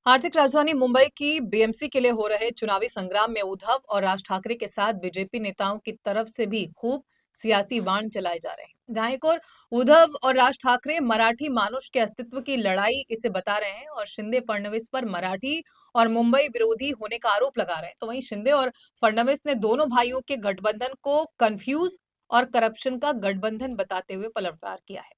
आर्थिक राजधानी मुंबई की बीएमसी के लिए हो रहे चुनावी संग्राम में उद्धव और राज ठाकरे के साथ बीजेपी नेताओं की तरफ से भी खूब सियासी बाण चलाए जा रहे हैं। जहां एक और उद्धव और राज ठाकरे मराठी मानुष के अस्तित्व की लड़ाई इसे बता रहे हैं और शिंदे फडणवीस पर मराठी और मुंबई विरोधी होने का आरोप लगा रहे हैं, तो वहीं शिंदे और फडणवीस ने दोनों भाइयों के गठबंधन को कंफ्यूज और करप्शन का गठबंधन बताते हुए पलटवार किया है।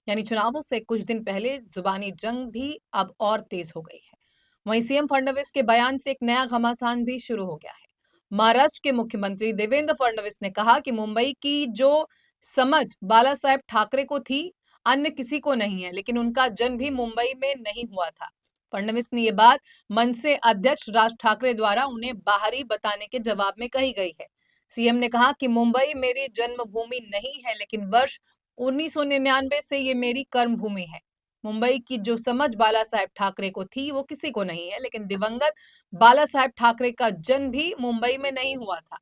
यानी चुनावों से कुछ दिन पहले जुबानी जंग भी अब और तेज हो गई है। वहीं सीएम फडणवीस के बयान से एक नया घमासान भी शुरू हो गया है। महाराष्ट्र के मुख्यमंत्री देवेंद्र फडणवीस ने कहा कि मुंबई की जो समझ बाला साहेब ठाकरे को थी, अन्य किसी को नहीं है, लेकिन उनका जन्म भी मुंबई में नहीं हुआ था। फडणवीस ने ये बात मनसे अध्यक्ष राज ठाकरे द्वारा उन्हें बाहरी बताने के जवाब में कही गई है। सीएम ने कहा कि मुंबई मेरी जन्मभूमि नहीं है, लेकिन वर्ष 1999 से ये मेरी कर्मभूमि है। मुंबई की जो समझ बाला साहेब ठाकरे को थी वो किसी को नहीं है, लेकिन दिवंगत बाला साहेब ठाकरे का जन्म भी मुंबई में नहीं हुआ था।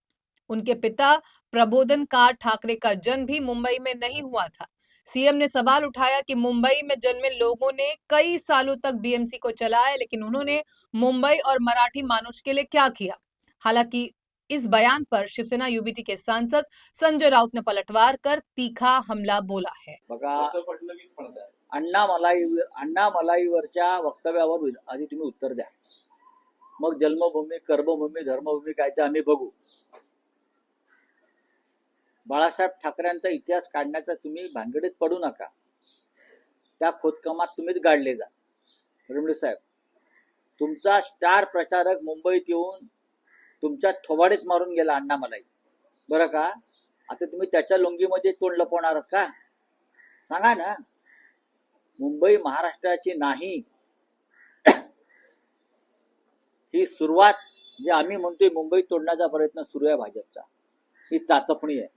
उनके पिता प्रबोधनकार ठाकरे का जन्म भी मुंबई में नहीं हुआ था। सीएम ने सवाल उठाया कि मुंबई में जन्मे लोगों ने कई सालों तक बीएमसी को चलाया, लेकिन उन्होंने मुंबई और मराठी मानुष के लिए क्या किया। हालांकि इस बयान पर शिवसेना यूबीटी के सांसद संजय राउत ने पलटवार कर तीखा हमला बोला है। फडणवीस म्हणतात अण्णा मलाईवरच्या वक्तव्यावर आधी तुम्ही उत्तर द्या, मग जन्मभूमी कर्मभूमी धर्मभूमी काय ते आम्ही बघू. बाळासाहेब ठाकरेंचा इतिहास काढण्याचा तुम्ही भानगडीत पडू नका. त्या खोदकामात तुम्हीच गाडले जा. फडणवीस साहेब, तुमचा स्टार प्रचारक मुंबईत येऊन तुमच्या थोबाडीत मारून गेला अण्णा मलाई, बरं का. आता तुम्ही त्याच्या लुंगीमध्ये तोंड लपवणार आहात का? सांगा ना. मुंबई महाराष्ट्राची नाही, ही सुरुवात जे आम्ही म्हणतोय मुंबई तोडण्याचा प्रयत्न सुरू आहे भाजपचा, ही चाचपणी आहे.